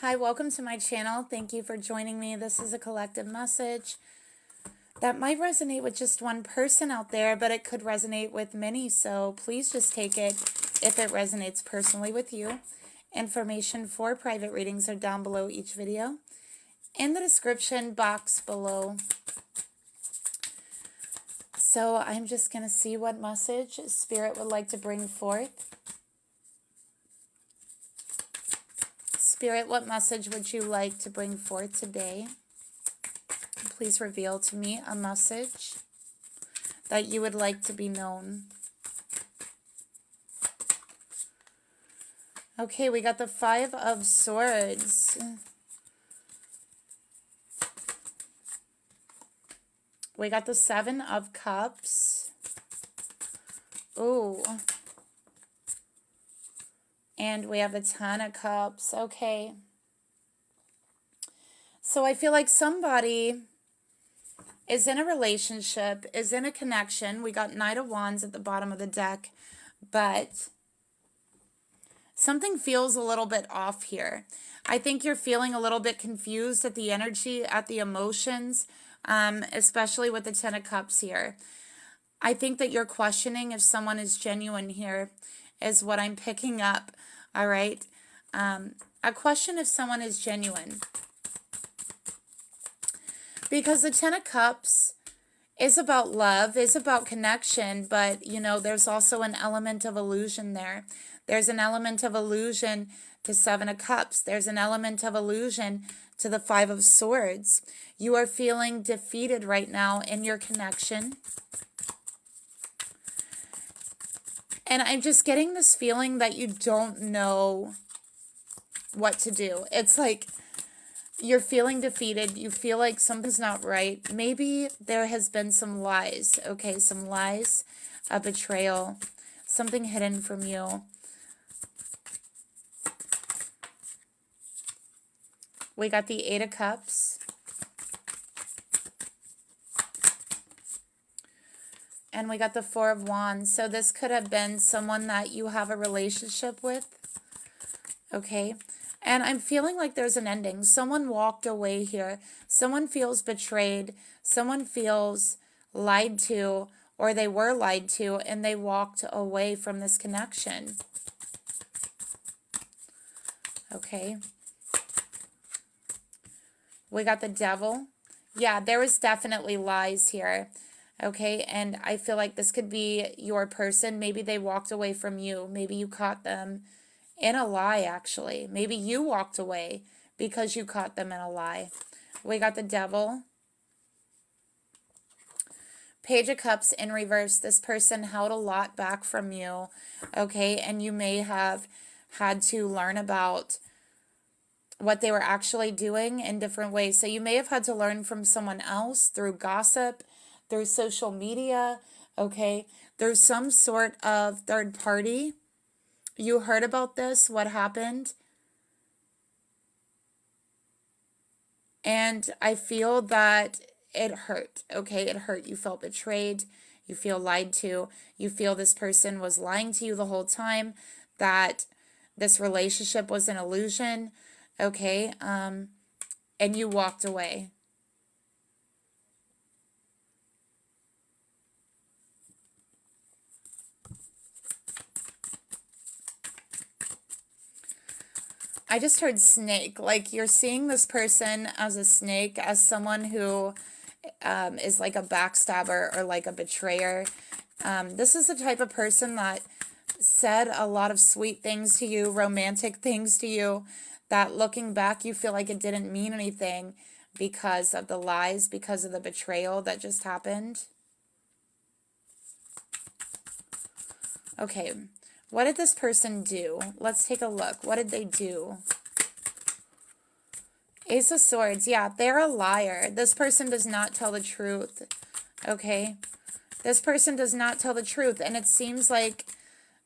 Hi, welcome to my channel. Thank you for joining me. This is a collective message that might resonate with just one person out there, but it could resonate with many. So please just take it if it resonates personally with you. Information for private readings are down below each video in the description box below. So I'm just going to see what message Spirit would like to bring forth. Spirit, what message would you like to bring forth today? Please reveal to me a message that you would like to be known. Okay, we got the Five of Swords. We got the Seven of Cups. Ooh. And we have the Ten of Cups. Okay. So I feel like somebody is in a relationship, is in a connection. We got Knight of Wands at the bottom of the deck, but something feels a little bit off here. I think you're feeling a little bit confused at the energy, at the emotions, especially with the Ten of Cups here. I think that you're questioning if someone is genuine here, is what I'm picking up, all right? A question if someone is genuine. Because the Ten of Cups is about love, is about connection, but, you know, there's also an element of illusion there. There's an element of illusion to Seven of Cups. There's an element of illusion to the Five of Swords. You are feeling defeated right now in your connection. And I'm just getting this feeling that you don't know what to do. It's like you're feeling defeated. You feel like something's not right. Maybe there has been some lies. Okay, some lies, a betrayal, something hidden from you. We got the Eight of Cups. And we got the Four of Wands. So this could have been someone that you have a relationship with. Okay. And I'm feeling like there's an ending. Someone walked away here. Someone feels betrayed. Someone feels lied to, or they were lied to, and they walked away from this connection. Okay. We got the Devil. Yeah, there was definitely lies here. Okay, and I feel like this could be your person. Maybe they walked away from you. Maybe you caught them in a lie, actually. Maybe you walked away because you caught them in a lie. We got the Devil. Page of Cups in reverse. This person held a lot back from you, okay? And you may have had to learn about what they were actually doing in different ways. So you may have had to learn from someone else through gossip, through social media, okay? There's some sort of third party. You heard about this, what happened. And I feel that it hurt, okay? It hurt. You felt betrayed. You feel lied to. You feel this person was lying to you the whole time, that this relationship was an illusion, okay? And you walked away. I just heard snake. Like you're seeing this person as a snake, as someone who is like a backstabber or like a betrayer. This is the type of person that said a lot of sweet things to you, romantic things to you, that looking back you feel like it didn't mean anything because of the lies, because of the betrayal that just happened. Okay. What did this person do? Let's take a look. What did they do? Ace of Swords. Yeah, they're a liar. This person does not tell the truth. Okay? This person does not tell the truth. And it seems like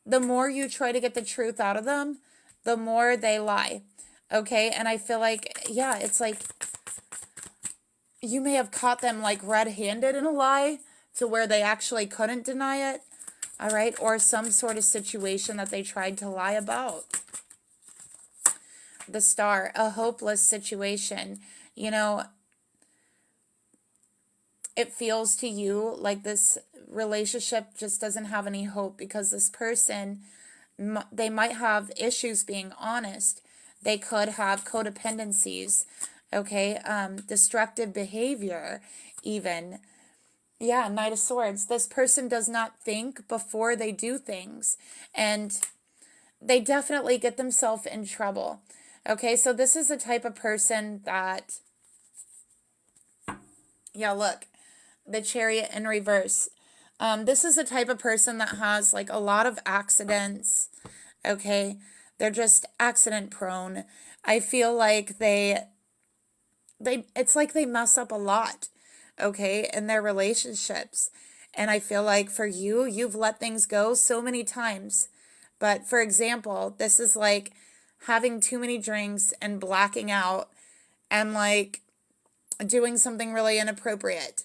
the more you try to get the truth out of them, the more they lie. Okay? And I feel like, yeah, it's like you may have caught them like red-handed in a lie to where they actually couldn't deny it. All right, or some sort of situation that they tried to lie about. the Star, a hopeless situation. You know, it feels to you like this relationship just doesn't have any hope because this person, they might have issues being honest. They could have codependencies, okay, destructive behavior even. Yeah, Knight of Swords. This person does not think before they do things, and they definitely get themselves in trouble. Okay, so this is the type of person that, yeah, look, the Chariot in reverse. This is the type of person that has like a lot of accidents. Okay, they're just accident prone. I feel like it's like they mess up a lot, okay, in their relationships. And I feel like for you, you've let things go so many times. But for example, this is like having too many drinks and blacking out and like doing something really inappropriate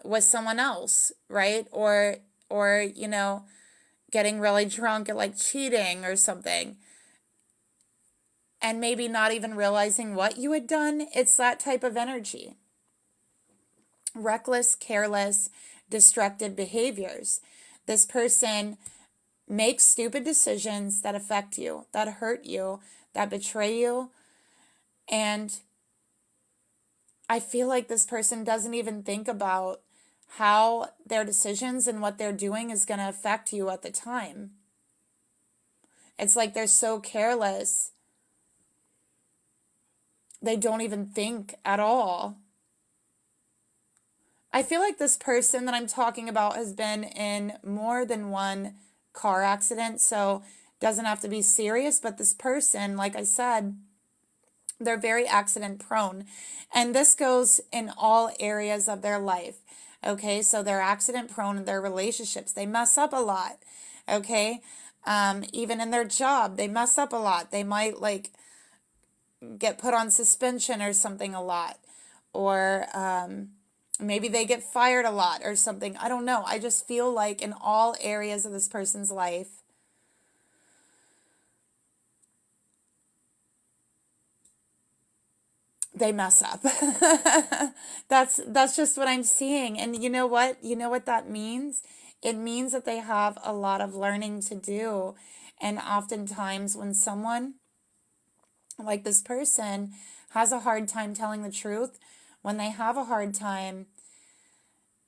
with someone else, right? Or you know, getting really drunk and like cheating or something. And maybe not even realizing what you had done. It's that type of energy. Reckless, careless, destructive behaviors. This person makes stupid decisions that affect you, that hurt you, that betray you. And I feel like this person doesn't even think about how their decisions and what they're doing is going to affect you at the time. It's like they're so careless. They don't even think at all. I feel like this person that I'm talking about has been in more than one car accident, so doesn't have to be serious, but this person, like I said, they're very accident prone. And this goes in all areas of their life. Okay, so they're accident prone in their relationships. They mess up a lot. Okay, even in their job, they mess up a lot. They might like get put on suspension or something a lot. Or maybe they get fired a lot or something. I don't know. I just feel like in all areas of this person's life, they mess up. That's just what I'm seeing. And you know what? You know what that means? It means that they have a lot of learning to do. And oftentimes when someone like this person has a hard time telling the truth, when they have a hard time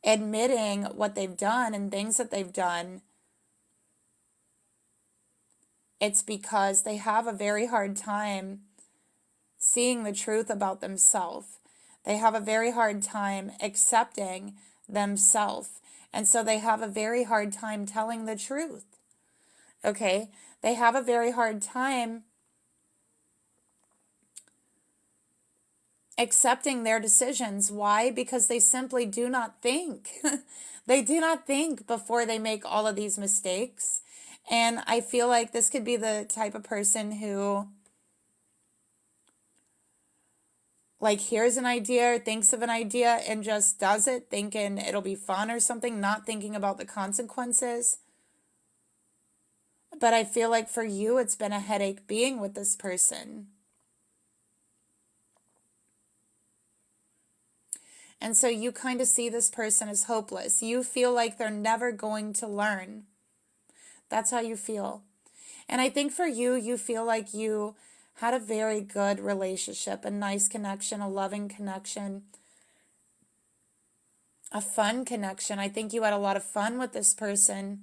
admitting what they've done and things that they've done, it's because they have a very hard time seeing the truth about themselves. They have a very hard time accepting themselves. And so they have a very hard time telling the truth. Okay? They have a very hard time accepting their decisions. Why? Because they simply do not think. They do not think before they make all of these mistakes. And I feel like this could be the type of person who like hears an idea or thinks of an idea and just does it thinking it'll be fun or something, not thinking about the consequences. But I feel like for you, it's been a headache being with this person. And so you kind of see this person as hopeless. You feel like they're never going to learn. That's how you feel. And I think for you, you feel like you had a very good relationship, a nice connection, a loving connection, a fun connection. I think you had a lot of fun with this person.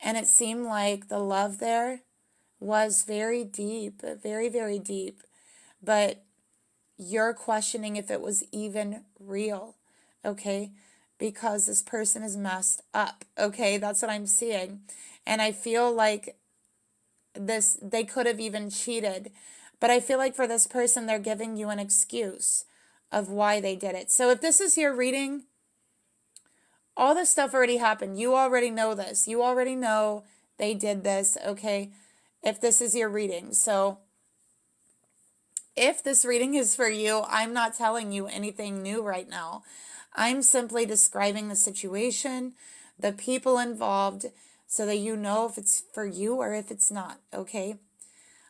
And it seemed like the love there was very deep, very, very deep. But you're questioning if it was even real, okay? Because this person is messed up, okay? That's what I'm seeing. And I feel like they could have even cheated. But I feel like for this person, they're giving you an excuse of why they did it. So if this is your reading, all this stuff already happened. You already know this. You already know they did this, okay? If this is your reading. So if this reading is for you, I'm not telling you anything new right now. I'm simply describing the situation, the people involved, so that you know if it's for you or if it's not, okay?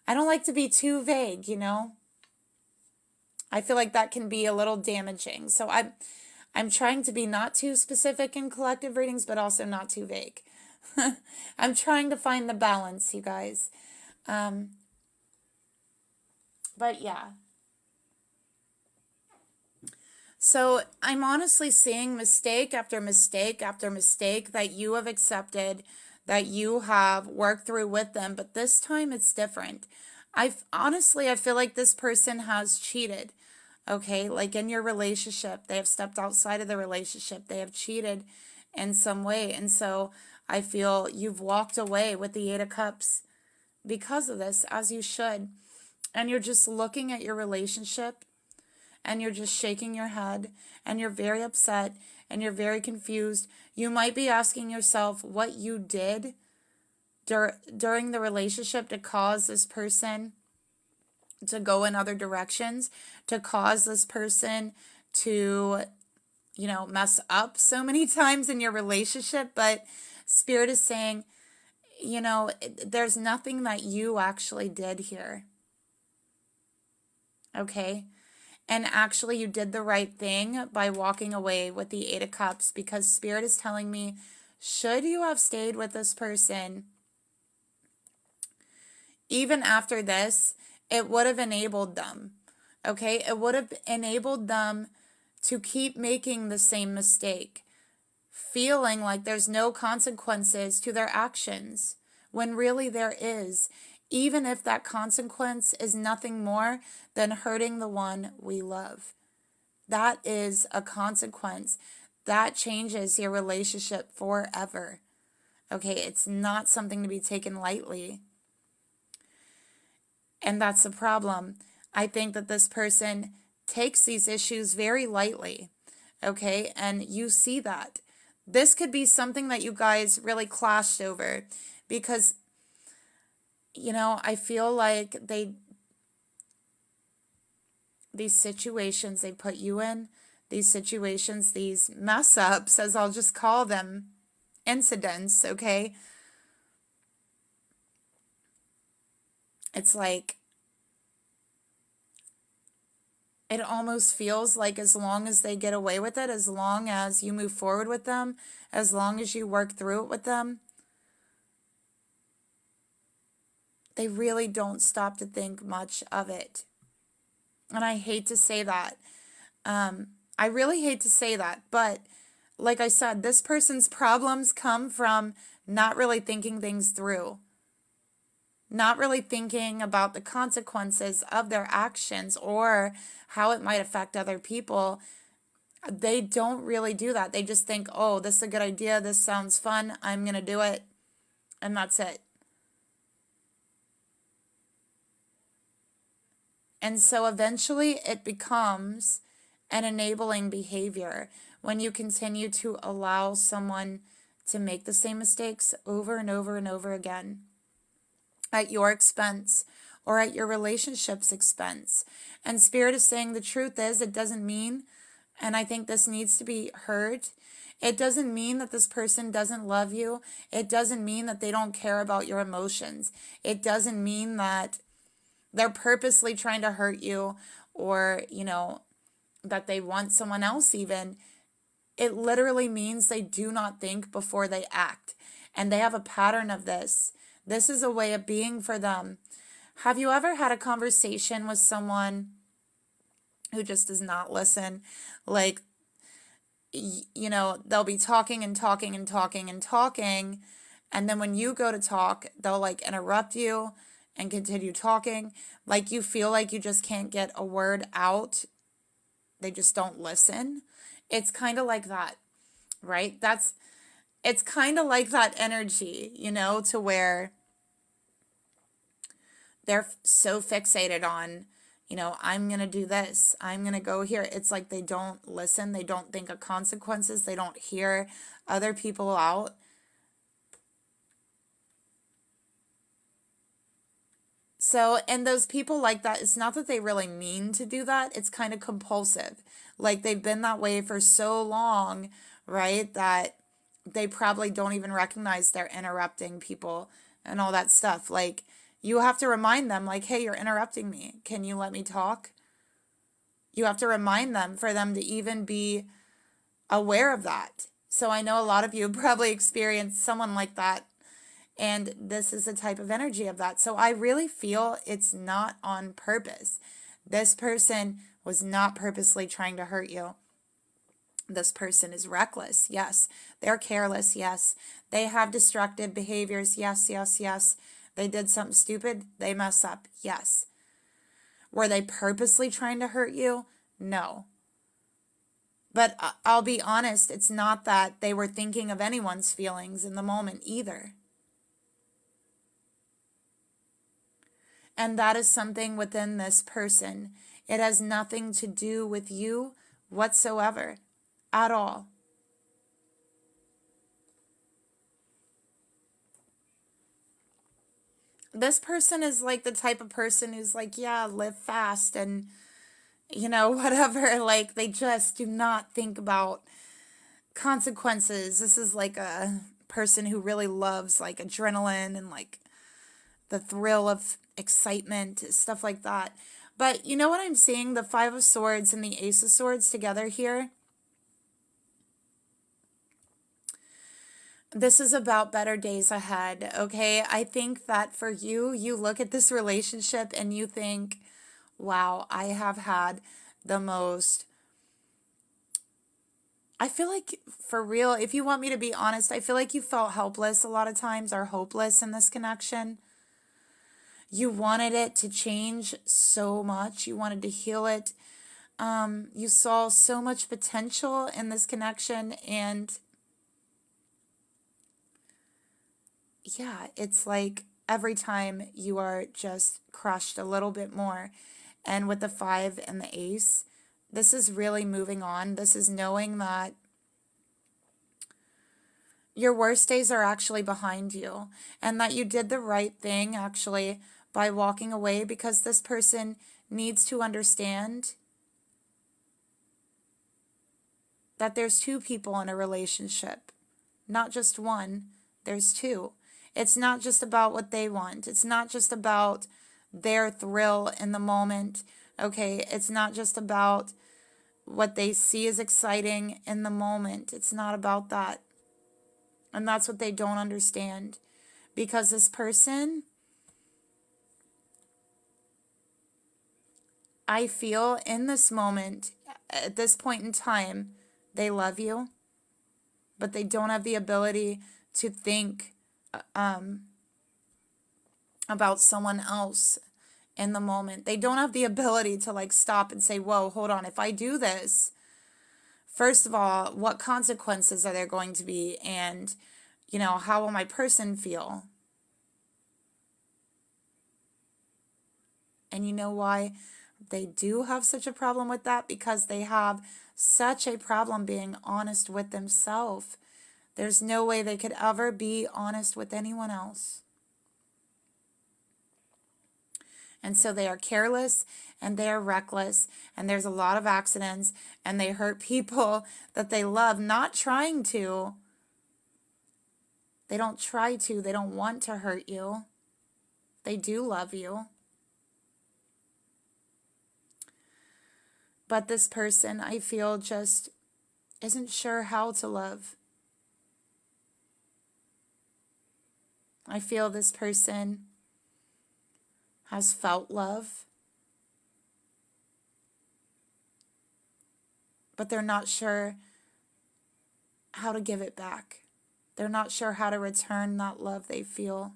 I don't like to be too vague, I feel like that can be a little damaging. So I'm trying to be not too specific in collective readings, but also not too vague. I'm trying to find the balance, you guys. But yeah. So I'm honestly seeing mistake after mistake after mistake that you have accepted, that you have worked through with them, but this time it's different. I feel like this person has cheated. Okay, like in your relationship, they have stepped outside of the relationship. They have cheated in some way. And so I feel you've walked away with the Eight of Cups because of this, as you should. And you're just looking at your relationship and you're just shaking your head and you're very upset and you're very confused. You might be asking yourself what you did during the relationship to cause this person to go in other directions, to cause this person to, mess up so many times in your relationship. But Spirit is saying, there's nothing that you actually did here. Okay? And actually, you did the right thing by walking away with the Eight of Cups, because Spirit is telling me, should you have stayed with this person, even after this, it would have enabled them. Okay? It would have enabled them to keep making the same mistake, feeling like there's no consequences to their actions, when really there is, even if that consequence is nothing more than hurting the one we love. That is a consequence. That changes your relationship forever. Okay, it's not something to be taken lightly. And that's the problem. I think that this person takes these issues very lightly. Okay, and you see that. This could be something that you guys really clashed over, because, I feel like these situations they put you in, these situations, these mess ups, as I'll just call them, incidents, okay? It's like, it almost feels like as long as they get away with it, as long as you move forward with them, as long as you work through it with them, they really don't stop to think much of it. And I hate to say that. I really hate to say that, but like I said, this person's problems come from not really thinking things through, not really thinking about the consequences of their actions or how it might affect other people. They don't really do that. They just think, oh, this is a good idea. This sounds fun. I'm going to do it. And that's it. And so eventually it becomes an enabling behavior when you continue to allow someone to make the same mistakes over and over and over again at your expense or at your relationship's expense. And Spirit is saying the truth is, it doesn't mean, and I think this needs to be heard, it doesn't mean that this person doesn't love you. It doesn't mean that they don't care about your emotions. It doesn't mean that they're purposely trying to hurt you, or, that they want someone else even. It literally means they do not think before they act. And they have a pattern of this. This is a way of being for them. Have you ever had a conversation with someone who just does not listen? Like, they'll be talking and talking and talking and talking. And then when you go to talk, they'll like interrupt you and continue talking. Like you feel like you just can't get a word out. They just don't listen. It's kind of like that, right? It's kind of like that energy, to where they're so fixated on, I'm going to do this. I'm going to go here. It's like they don't listen. They don't think of consequences. They don't hear other people out. So, and those people like that, it's not that they really mean to do that. It's kind of compulsive. Like they've been that way for so long, right? That they probably don't even recognize they're interrupting people and all that stuff. Like, You have to remind them, like, hey, you're interrupting me. Can you let me talk? You have to remind them for them to even be aware of that. So I know a lot of you probably experienced someone like that, and this is the type of energy of that. So I really feel it's not on purpose. This person was not purposely trying to hurt you. This person is reckless. Yes. They're careless. Yes. They have destructive behaviors. Yes, yes, yes. They did something stupid. They mess up. Yes. Were they purposely trying to hurt you? No. But I'll be honest, it's not that they were thinking of anyone's feelings in the moment either. And that is something within this person. It has nothing to do with you whatsoever, at all. This person is like the type of person who's like, yeah, live fast and, whatever. Like, they just do not think about consequences. This is like a person who really loves like adrenaline and like the thrill of excitement, stuff like that. But you know what I'm seeing? The Five of Swords and the Ace of Swords together here. This is about better days ahead, okay? I think that for you, you look at this relationship and you think, wow, I have had the most... I feel like, for real, if you want me to be honest, I feel like you felt helpless a lot of times, or hopeless in this connection. You wanted it to change so much. You wanted to heal it. You saw so much potential in this connection, and yeah, it's like every time you are just crushed a little bit more. And with the 5 and the Ace, this is really moving on. This is knowing that your worst days are actually behind you, and that you did the right thing actually by walking away, because this person needs to understand that there's two people in a relationship, not just one, there's two. It's not just about what they want. It's not just about their thrill in the moment, okay? It's not just about what they see as exciting in the moment. It's not about that. And that's what they don't understand. Because this person, I feel in this moment, at this point in time, they love you, but they don't have the ability to think about someone else in the moment. They don't have the ability to like stop and say, whoa, hold on, if I do this, first of all, what consequences are there going to be? And, how will my person feel? And you know why they do have such a problem with that? Because they have such a problem being honest with themselves. There's no way they could ever be honest with anyone else. And so they are careless and they are reckless, and there's a lot of accidents, and they hurt people that they love, not trying to. They don't try to. They don't want to hurt you. They do love you. But this person, I feel, just isn't sure how to love. I feel this person has felt love, but they're not sure how to give it back. They're not sure how to return that love they feel.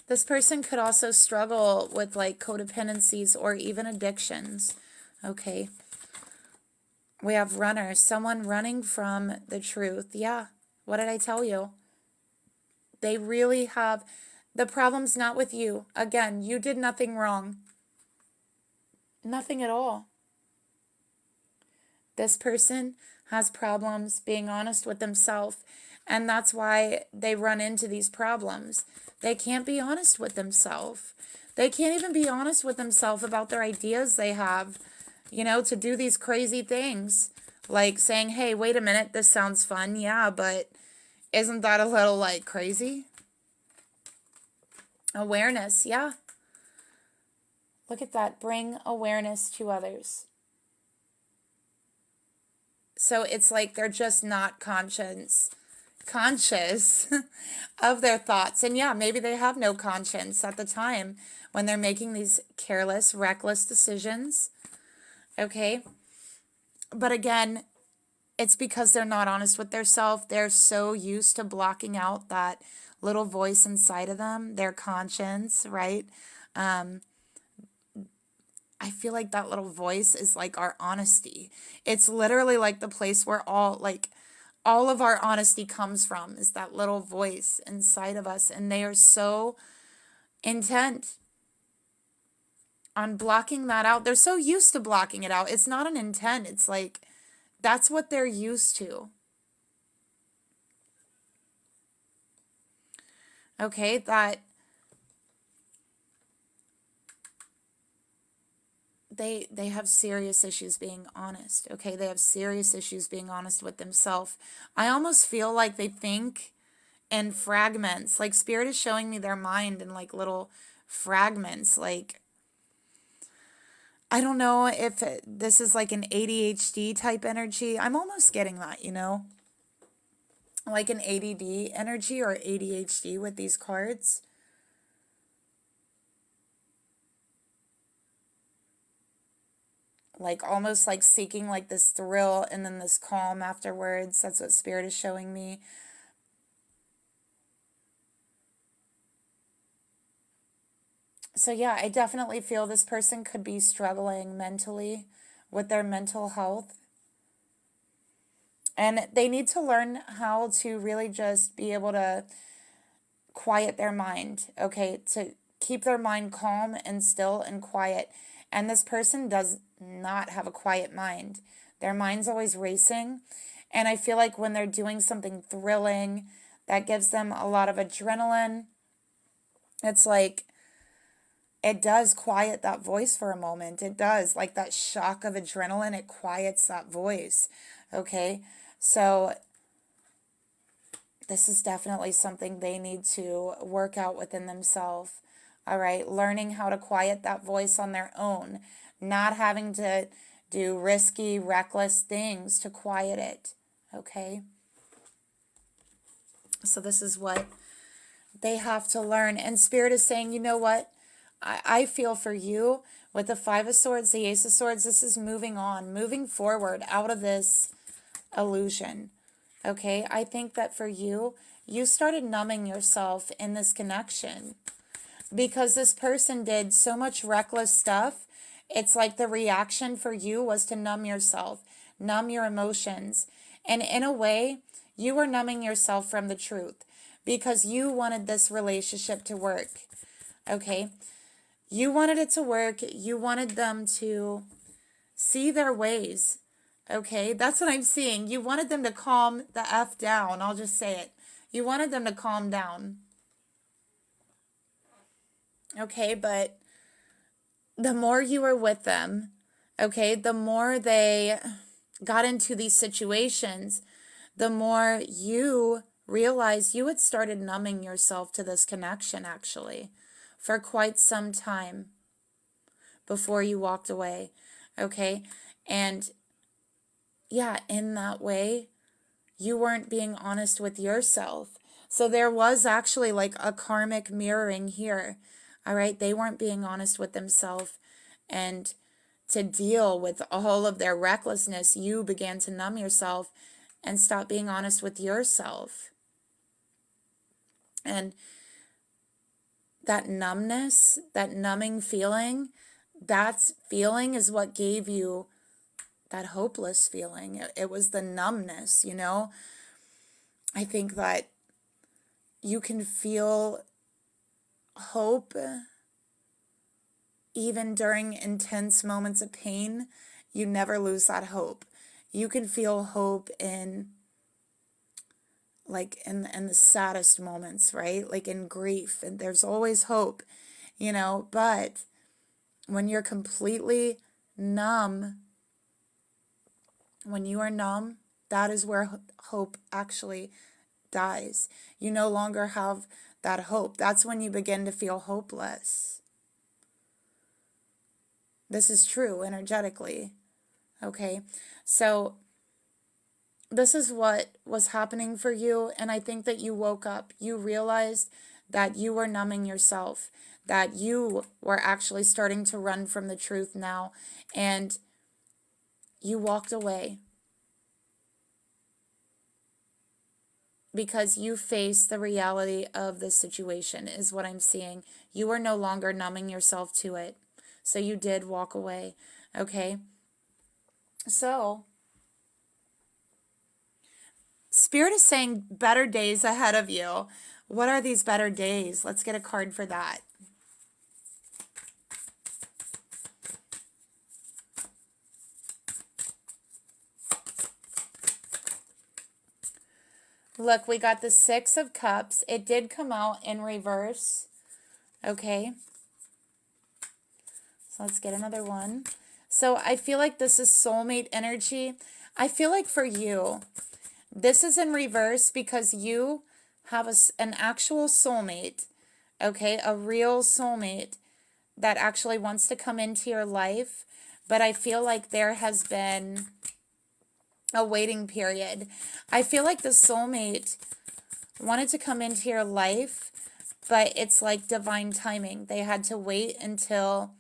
This person could also struggle with like codependencies or even addictions. Okay. We have runners, someone running from the truth. Yeah. What did I tell you? They really have, the problem's not with you. Again, you did nothing wrong. Nothing at all. This person has problems being honest with themselves, and that's why they run into these problems. They can't be honest with themselves. They can't even be honest with themselves about their ideas they have, you know, to do these crazy things. Like saying, hey, wait a minute, this sounds fun. Yeah, but isn't that a little like crazy? Awareness, yeah. Look at that. Bring awareness to others. So it's like they're just not conscious of their thoughts. And yeah, maybe they have no conscience at the time when they're making these careless, reckless decisions. Okay? But again, it's because they're not honest with themselves. They're so used to blocking out that little voice inside of them, their conscience, right? I feel like that little voice is like our honesty. It's literally like the place where all of our honesty comes from, is that little voice inside of us. And they are so intent on blocking that out. They're so used to blocking it out. It's not an intent. It's like, that's what they're used to. Okay, that they have serious issues being honest. Okay, they have serious issues being honest with themselves. I almost feel like they think in fragments. Like Spirit is showing me their mind in like little fragments. Like, I don't know if this is like an ADHD type energy. I'm almost getting that, you know? Like an ADD energy or ADHD with these cards. Like almost like seeking like this thrill and then this calm afterwards. That's what Spirit is showing me. So yeah, I definitely feel this person could be struggling mentally with their mental health. And they need to learn how to really just be able to quiet their mind, okay? To keep their mind calm and still and quiet. And this person does not have a quiet mind. Their mind's always racing. And I feel like when they're doing something thrilling, that gives them a lot of adrenaline. It's like, it does quiet that voice for a moment. It does. Like that shock of adrenaline, it quiets that voice. Okay? So this is definitely something they need to work out within themselves. All right? Learning how to quiet that voice on their own. Not having to do risky, reckless things to quiet it. Okay? So this is what they have to learn. And Spirit is saying, you know what? I feel for you with the Five of Swords, the Ace of Swords. This is moving on, moving forward out of this illusion. Okay? I think that for you, you started numbing yourself in this connection because this person did so much reckless stuff. It's like the reaction for you was to numb yourself, numb your emotions. And in a way, you were numbing yourself from the truth because you wanted this relationship to work. Okay? You wanted it to work. You wanted them to see their ways. Okay? That's what I'm seeing. You wanted them to calm the F down. I'll just say it. You wanted them to calm down. Okay? But the more you were with them, okay, the more they got into these situations, the more you realized you had started numbing yourself to this connection, actually, for quite some time before you walked away, okay? And yeah, in that way, you weren't being honest with yourself. So there was actually like a karmic mirroring here, all right? They weren't being honest with themselves. And to deal with all of their recklessness, you began to numb yourself and stop being honest with yourself. And that numbness, that numbing feeling, that feeling is what gave you that hopeless feeling. It was the numbness, you know? I think that you can feel hope even during intense moments of pain. You never lose that hope. You can feel hope in the saddest moments, right? Like in grief, and there's always hope, you know, but when you're completely numb, when you are numb, that is where hope actually dies. You no longer have that hope. That's when you begin to feel hopeless. This is true energetically. Okay, so this is what was happening for you, and I think that you woke up. You realized that you were numbing yourself, that you were actually starting to run from the truth now, and you walked away because you faced the reality of the situation, is what I'm seeing. You are no longer numbing yourself to it, so you did walk away. Okay, so Spirit is saying better days ahead of you. What are these better days? Let's get a card for that. Look, we got the Six of Cups. It did come out in reverse. Okay. So let's get another one. So I feel like this is soulmate energy. I feel like for you, this is in reverse because you have an actual soulmate, okay, a real soulmate that actually wants to come into your life. But I feel like there has been a waiting period. I feel like the soulmate wanted to come into your life, but it's like divine timing. They had to wait until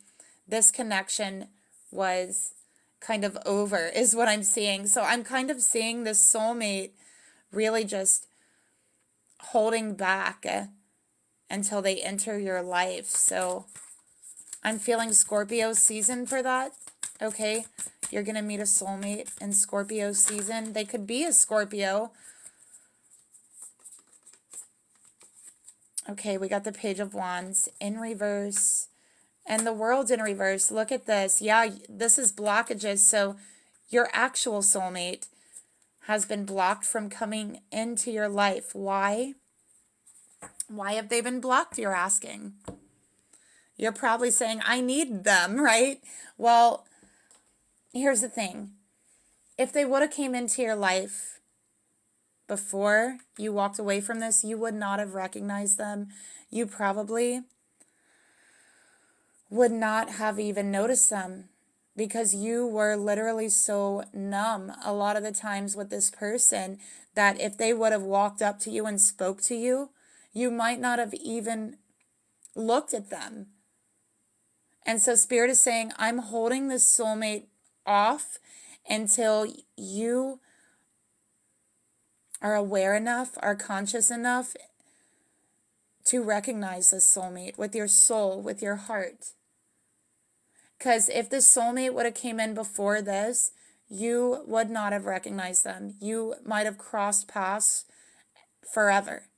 this connection was kind of over, is what I'm seeing. So I'm kind of seeing this soulmate really just holding back until they enter your life. So I'm feeling Scorpio season for that. Okay, you're going to meet a soulmate in Scorpio season. They could be a Scorpio. Okay, we got the Page of Wands in reverse and the World in reverse. Look at this. Yeah, this is blockages. So your actual soulmate has been blocked from coming into your life. Why? Why have they been blocked, you're asking? You're probably saying, I need them, right? Well, here's the thing. If they would have came into your life before you walked away from this, you would not have recognized them. You probably would not have even noticed them because you were literally so numb a lot of the times with this person that if they would have walked up to you and spoke to you, you might not have even looked at them. And so Spirit is saying, I'm holding this soulmate off until you are aware enough, are conscious enough to recognize this soulmate with your soul, with your heart. Because if the soulmate would have came in before this, you would not have recognized them. You might have crossed paths forever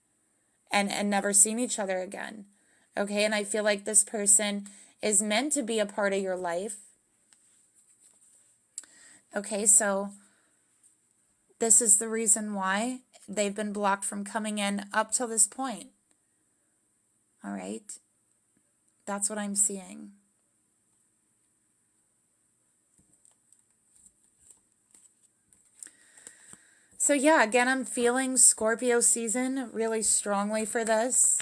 and never seen each other again. Okay, and I feel like this person is meant to be a part of your life. Okay, so this is the reason why they've been blocked from coming in up till this point. All right, that's what I'm seeing. So yeah, again, I'm feeling Scorpio season really strongly for this.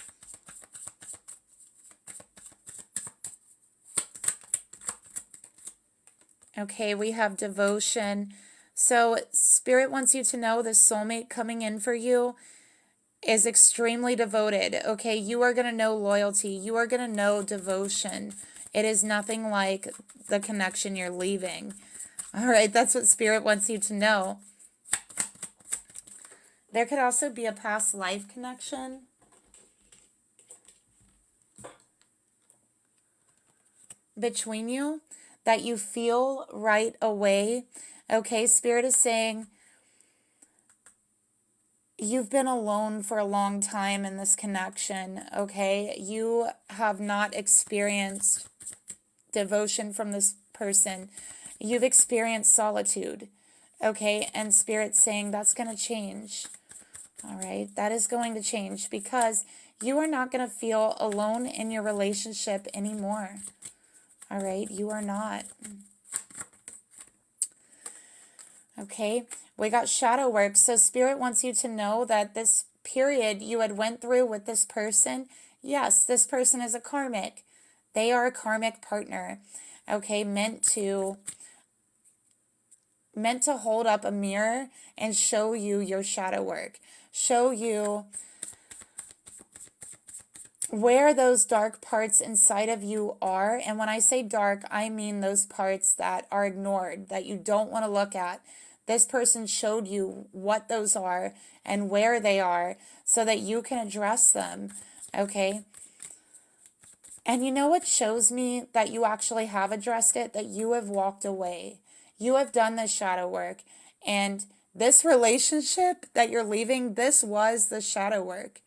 Okay, we have devotion. So Spirit wants you to know the soulmate coming in for you is extremely devoted. Okay, you are going to know loyalty. You are going to know devotion. It is nothing like the connection you're leaving. All right, that's what Spirit wants you to know. There could also be a past life connection. Between you that you feel right away. Okay, Spirit is saying you've been alone for a long time in this connection. Okay, you have not experienced devotion from this person. You've experienced solitude. Okay, and Spirit's saying that's going to change. All right, that is going to change because you are not going to feel alone in your relationship anymore. All right, you are not. Okay, we got shadow work. So Spirit wants you to know that this period you had went through with this person, yes, this person is a karmic. They are a karmic partner. Okay, meant to hold up a mirror and show you your shadow work. Show you where those dark parts inside of you are. And when I say dark, I mean those parts that are ignored, that you don't want to look at. This person showed you what those are and where they are so that you can address them, okay? And you know what shows me that you actually have addressed it? That you have walked away. You have done the shadow work. And this relationship that you're leaving, this was the shadow work.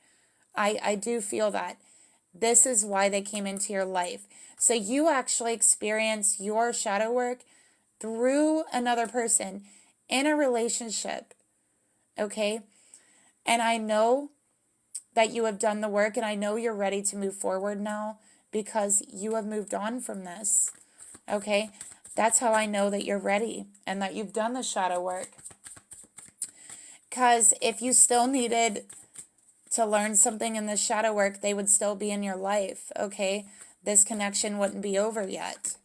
I do feel that. This is why they came into your life. So you actually experience your shadow work through another person in a relationship, okay? And I know that you have done the work, and I know you're ready to move forward now because you have moved on from this, okay? That's how I know that you're ready and that you've done the shadow work. Because if you still needed to learn something in the shadow work, they would still be in your life, okay? This connection wouldn't be over yet.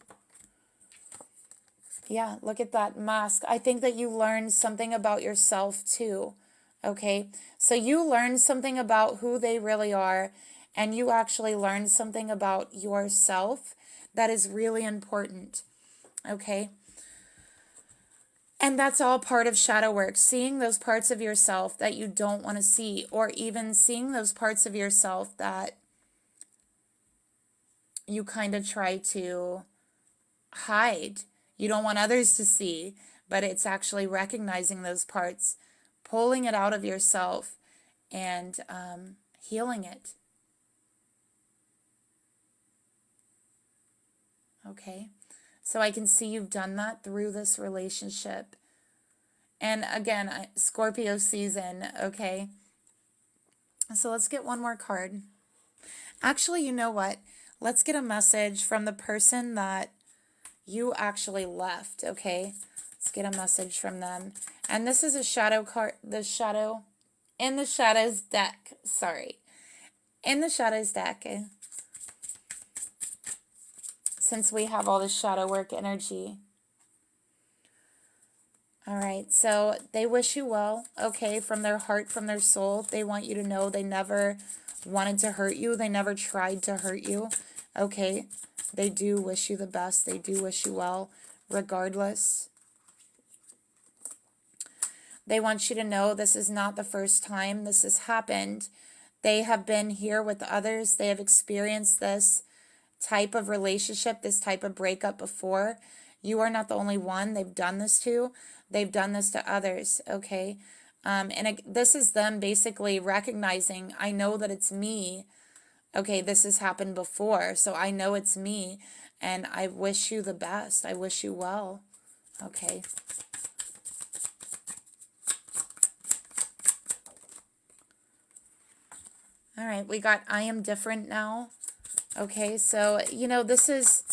Yeah, look at that mask. I think that you learned something about yourself too, okay? So you learned something about who they really are, and you actually learned something about yourself that is really important, okay? And that's all part of shadow work, seeing those parts of yourself that you don't want to see, or even seeing those parts of yourself that you kind of try to hide. You don't want others to see, but it's actually recognizing those parts, pulling it out of yourself, and healing it. Okay? So I can see you've done that through this relationship. And again, Scorpio season, okay? So let's get one more card. Actually, you know what? Let's get a message from the person that you actually left, okay? Let's get a message from them. And this is a shadow card, in the shadows deck, sorry. In the shadows deck, since we have all this shadow work energy. All right, so they wish you well, okay, from their heart, from their soul. They want you to know they never wanted to hurt you. They never tried to hurt you, okay? They do wish you the best. They do wish you well, regardless. They want you to know this is not the first time this has happened. They have been here with others. They have experienced this type of relationship, this type of breakup before. You are not the only one they've done this to. They've done this to others, okay? This is them basically recognizing, I know that it's me. Okay, this has happened before, so I know it's me, and I wish you the best. I wish you well, okay? All right, we got I am different now. Okay, so, you know, this is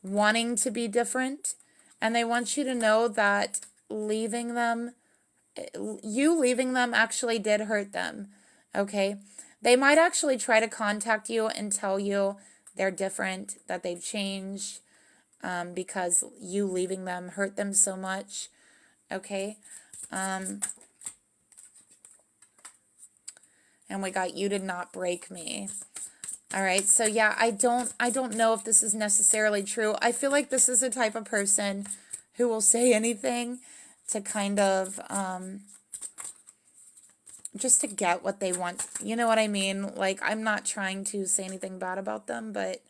wanting to be different, and they want you to know that leaving them, you leaving them actually did hurt them, okay? They might actually try to contact you and tell you they're different, that they've changed, because you leaving them hurt them so much, okay? And we got you did not break me. All right, so yeah, I don't know if this is necessarily true. I feel like this is the type of person who will say anything to kind of just to get what they want. You know what I mean? Like, I'm not trying to say anything bad about them, but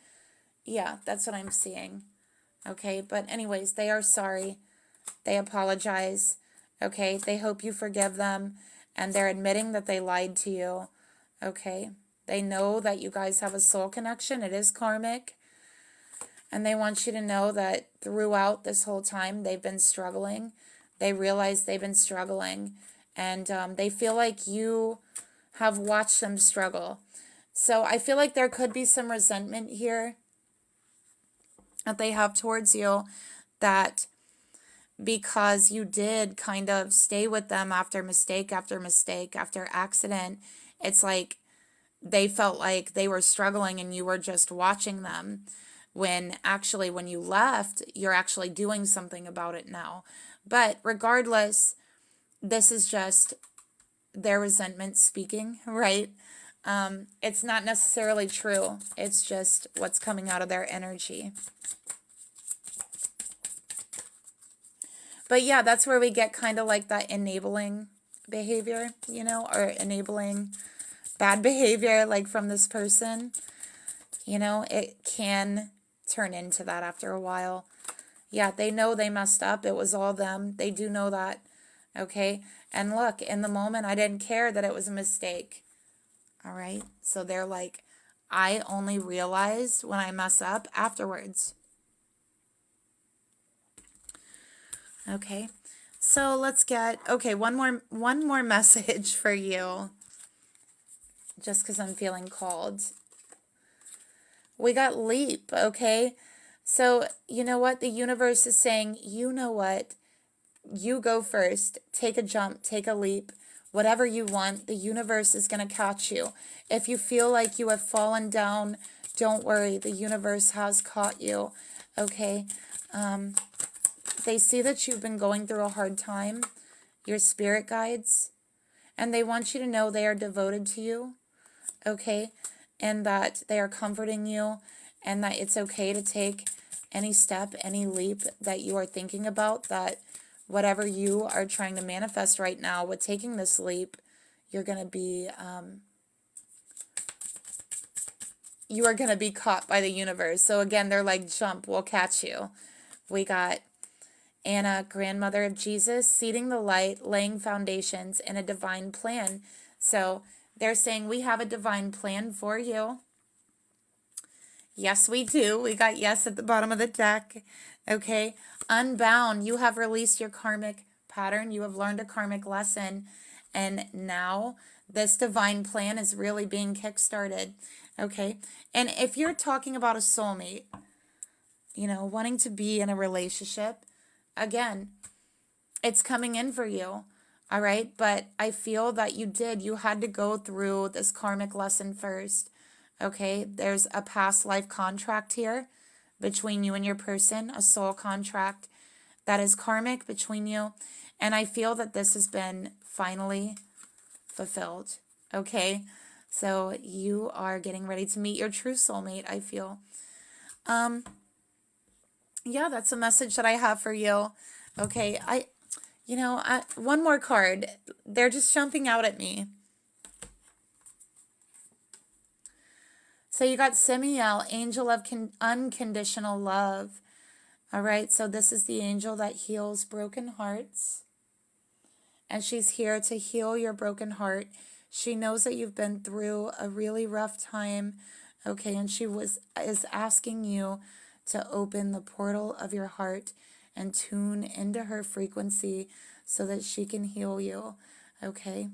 yeah, that's what I'm seeing. Okay, but anyways, they are sorry. They apologize. Okay, they hope you forgive them, and they're admitting that they lied to you. Okay, they know that you guys have a soul connection. It is karmic. And they want you to know that throughout this whole time, they've been struggling. They realize they've been struggling. And they feel like you have watched them struggle. So I feel like there could be some resentment here that they have towards you. that because you did kind of stay with them after mistake after mistake after accident, it's like they felt like they were struggling and you were just watching them, when actually when you left, you're actually doing something about it now. But regardless, this is just their resentment speaking, right? It's not necessarily true. It's just what's coming out of their energy. But yeah, that's where we get kind of like that enabling behavior, you know, or enabling bad behavior, like from this person. You know, it can turn into that after a while. Yeah, they know they messed up. It was all them. They do know that. Okay. And look, in the moment, I didn't care that it was a mistake. All right. So they're like, I only realized when I mess up afterwards. Okay. So let's get, okay, one more message for you. Just because I'm feeling called. We got leap, okay? So, you know what? The universe is saying, you know what? You go first. Take a jump. Take a leap. Whatever you want, the universe is going to catch you. If you feel like you have fallen down, don't worry. The universe has caught you, okay? They see that you've been going through a hard time, your spirit guides, and they want you to know they are devoted to you, okay? And that they are comforting you, and that it's okay to take any step, any leap that you are thinking about, that whatever you are trying to manifest right now, with taking this leap, you're going to be, you are going to be caught by the universe. So again, they're like, jump, we'll catch you. We got Anna, grandmother of Jesus, seeding the light, laying foundations, and a divine plan. So they're saying, we have a divine plan for you. Yes, we do. We got yes at the bottom of the deck. Okay. Unbound, you have released your karmic pattern. You have learned a karmic lesson. And now this divine plan is really being kickstarted. Okay. And if you're talking about a soulmate, you know, wanting to be in a relationship, again, it's coming in for you. All right. But I feel that you had to go through this karmic lesson first. Okay. There's a past life contract here between you and your person, a soul contract that is karmic between you. And I feel that this has been finally fulfilled. Okay. So you are getting ready to meet your true soulmate, I feel. Yeah, that's a message that I have for you. Okay. One more card. They're just jumping out at me. So you got Semiel, angel of unconditional love. All right. So this is the angel that heals broken hearts. And she's here to heal your broken heart. She knows that you've been through a really rough time. Okay. And she is asking you to open the portal of your heart and tune into her frequency so that she can heal you. Okay.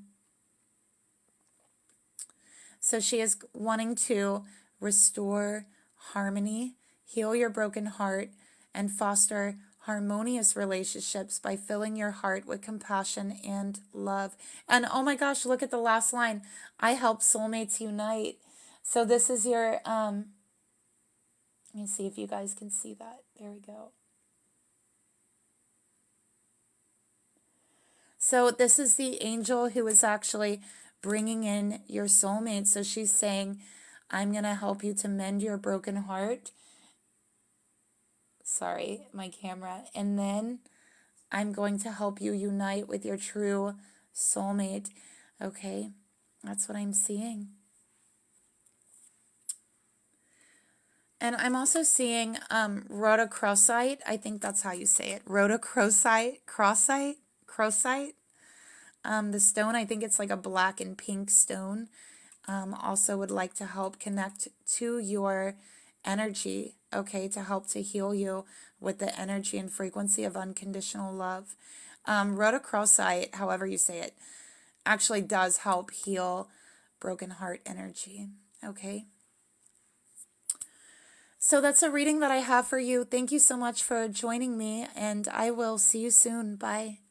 So she is wanting to restore harmony, heal your broken heart, and foster harmonious relationships by filling your heart with compassion and love. And oh my gosh, look at the last line. I help soulmates unite. So this is your, let me see if you guys can see that. There we go. So this is the angel who is actually bringing in your soulmate. So she's saying, I'm going to help you to mend your broken heart. Sorry, my camera. And then I'm going to help you unite with your true soulmate. Okay, that's what I'm seeing. And I'm also seeing rhodochrosite. I think that's how you say it. Rhodochrosite. The stone, I think it's like a black and pink stone. Also would like to help connect to your energy, okay, to help to heal you with the energy and frequency of unconditional love. Rhodochrosite, however you say it, actually does help heal broken heart energy, okay? So that's a reading that I have for you. Thank you so much for joining me, and I will see you soon. Bye.